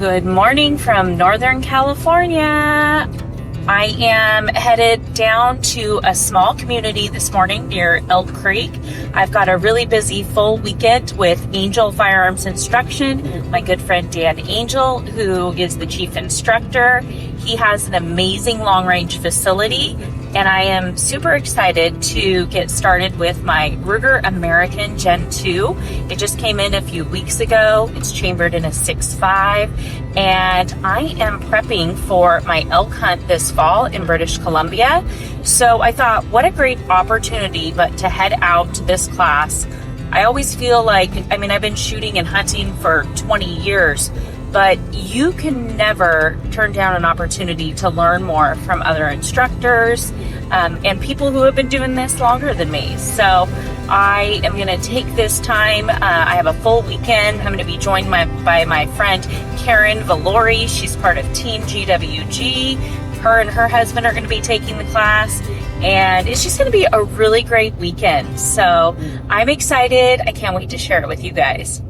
Good morning from Northern California. I am headed down to a small community this morning near Elk Creek. I've got a really busy full weekend with Angel Firearms Instruction, my good friend Dan Angel, who is the chief instructor. He has an amazing long-range facility, and I am super excited to get started with my Ruger American Gen 2. It just came in a few weeks ago. It's chambered in a 6.5, and I am prepping for my elk hunt this fall in British Columbia. So I thought, what a great opportunity, but to head out to this class. I always feel like, I've been shooting and hunting for 20 years, but you can never turn down an opportunity to learn more from other instructors and people who have been doing this longer than me. So I am going to take this time. I have a full weekend. I'm going to be joined by my friend Karen Valori. She's part of Team GWG. Her and her husband are going to be taking the class, and it's just going to be a really great weekend. So I'm excited. I can't wait to share it with you guys.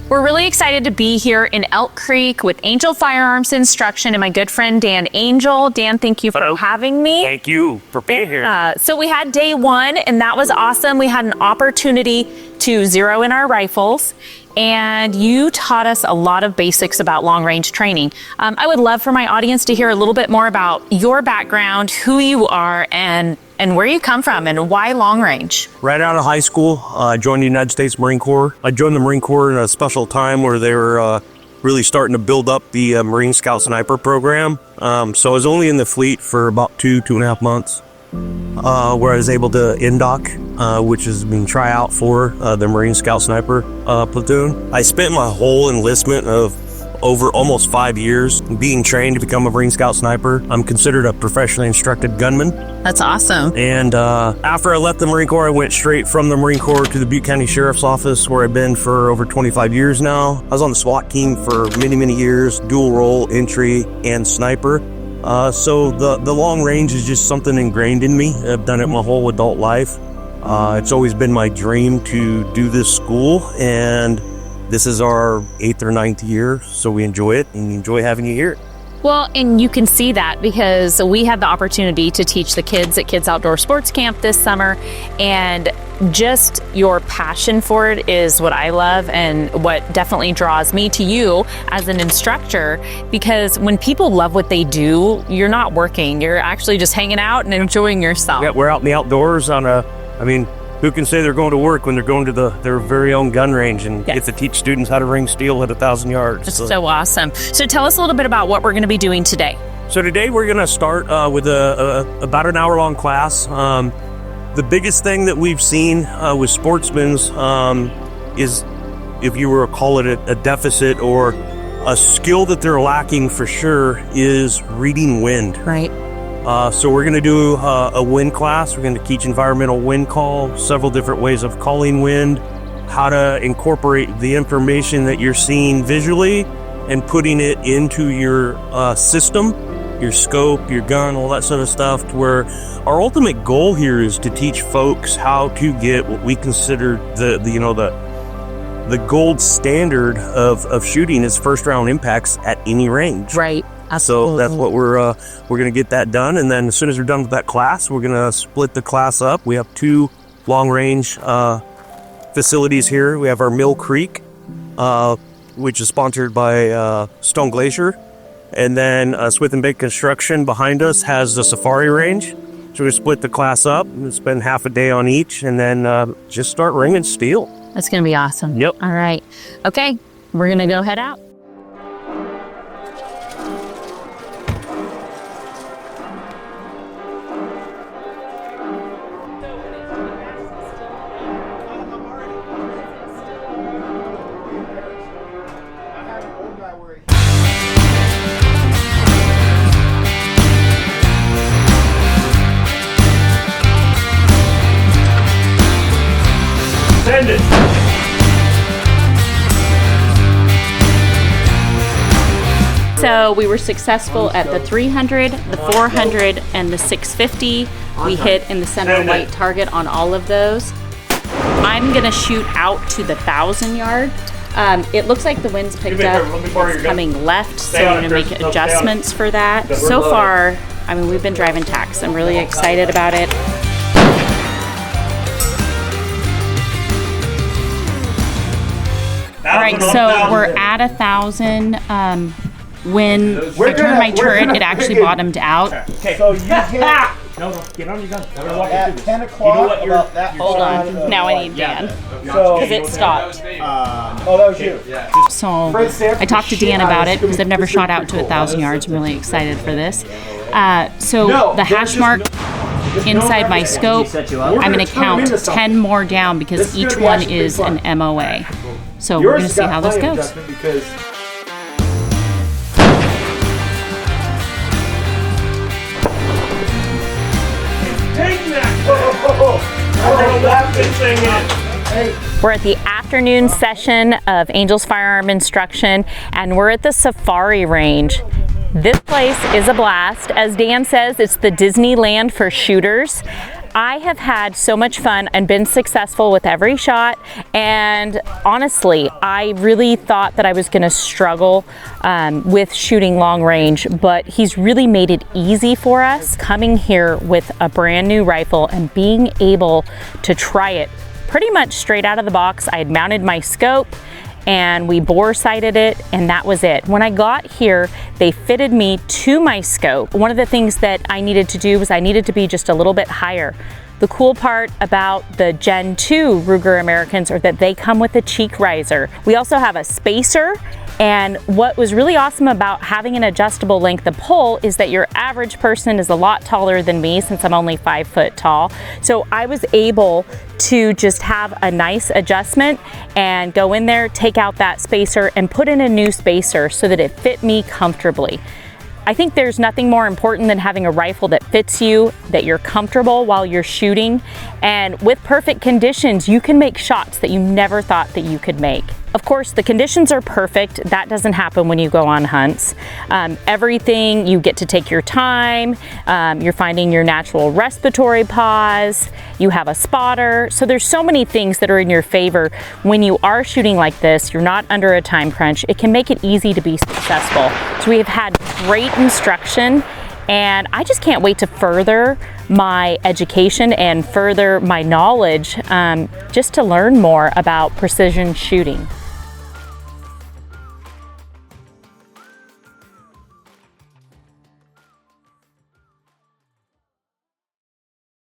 We're really excited to be here in Elk Creek with Angel Firearms Instruction and my good friend Dan Angel. Dan, thank you for having me. Thank you for being here. So we had day one, and that was awesome. We had an opportunity to zero in our rifles, and you taught us a lot of basics about long-range training. I would love for my audience to hear a little bit more about your background, who you are, and where you come from, and why long range. Right out of high school, I joined the United States Marine Corps. I joined the Marine Corps in a special time where they were really starting to build up the Marine Scout Sniper program. So I was only in the fleet for about 2.5 months, where I was able to NDOC, which is being try out for the Marine Scout Sniper platoon. I spent my whole enlistment of over almost 5 years being trained to become a Marine Scout Sniper. I'm considered a professionally instructed gunman. That's awesome. And after I left the Marine Corps, I went straight from the Marine Corps to the Butte County Sheriff's Office, where I've been for over 25 years now. I was on the SWAT team for many, many years, dual role, entry, and sniper. So the long range is just something ingrained in me. I've done it my whole adult life. It's always been my dream to do this school, and this is our 8th or 9th year, so we enjoy it and enjoy having you here. Well, and you can see that because we had the opportunity to teach the kids at Kids Outdoor Sports Camp this summer, and just your passion for it is what I love and what definitely draws me to you as an instructor, because when people love what they do, you're not working, you're actually just hanging out and enjoying yourself. Yeah, we're out in the outdoors on who can say they're going to work when they're going to their very own gun range and get to teach students how to ring steel at 1,000 yards? It's so awesome. So tell us a little bit about what we're going to be doing today. So today we're going to start with about an hour-long class. The biggest thing that we've seen with sportsmen is, if you were to call it a deficit or a skill that they're lacking for sure, is reading wind. Right. So we're going to do a wind class. We're going to teach environmental wind call, several different ways of calling wind, how to incorporate the information that you're seeing visually and putting it into your system, your scope, your gun, all that sort of stuff, to where our ultimate goal here is to teach folks how to get what we consider the gold standard of shooting is first round impacts at any range. Right. Absolutely. So that's what we're going to get that done, and then as soon as we're done with that class, we're going to split the class up. We have 2 long-range facilities here. We have our Mill Creek, which is sponsored by Stone Glacier, and then Smith & Big Construction behind us has the Safari Range. So we split the class up and spend half a day on each, and then just start ringing steel. That's going to be awesome. Yep. All right. Okay, we're going to go head out. So we were successful at the 300, the 400, and the 650. We hit in the center white target on all of those. I'm gonna shoot out to the 1,000 yard. It looks like the wind's picked up. It's coming left, so I'm gonna make adjustments for that. So far, I mean, we've been driving tacks. I'm really excited about it. All right, so we're at 1,000. When I turned my turret, it actually bottomed out. Okay. So you hit. No, get on your gun. At 10 o'clock, about that. Hold on. Now I need Dan. Because it stopped. Oh, that was you. So I talked to Dan about it because I've never shot out to 1,000 yards. I'm really excited for this. So the hash mark inside my scope, I'm going to count 10 more down because each one is an MOA. So we're going to see how this goes. We're at the afternoon session of Angel's Firearm Instruction, and we're at the Safari Range. This place is a blast. As Dan says, it's the Disneyland for shooters. I have had so much fun and been successful with every shot, and honestly, I really thought that I was going to struggle with shooting long range, but he's really made it easy for us coming here with a brand new rifle and being able to try it pretty much straight out of the box. I had mounted my scope and we bore sighted it, and that was it. When I got here, they fitted me to my scope. One of the things that I needed to do was I needed to be just a little bit higher. The cool part about the Gen 2 Ruger Americans are that they come with a cheek riser. We also have a spacer, and what was really awesome about having an adjustable length of pole is that your average person is a lot taller than me since I'm only 5 foot tall. So I was able to just have a nice adjustment and go in there, take out that spacer and put in a new spacer so that it fit me comfortably. I think there's nothing more important than having a rifle that fits you, that you're comfortable while you're shooting, and with perfect conditions, you can make shots that you never thought that you could make. Of course, the conditions are perfect. That doesn't happen when you go on hunts. Everything, you get to take your time. You're finding your natural respiratory pause. You have a spotter. So there's so many things that are in your favor. When you are shooting like this, you're not under a time crunch. It can make it easy to be successful. So we have had great instruction, and I just can't wait to further my education and further my knowledge just to learn more about precision shooting.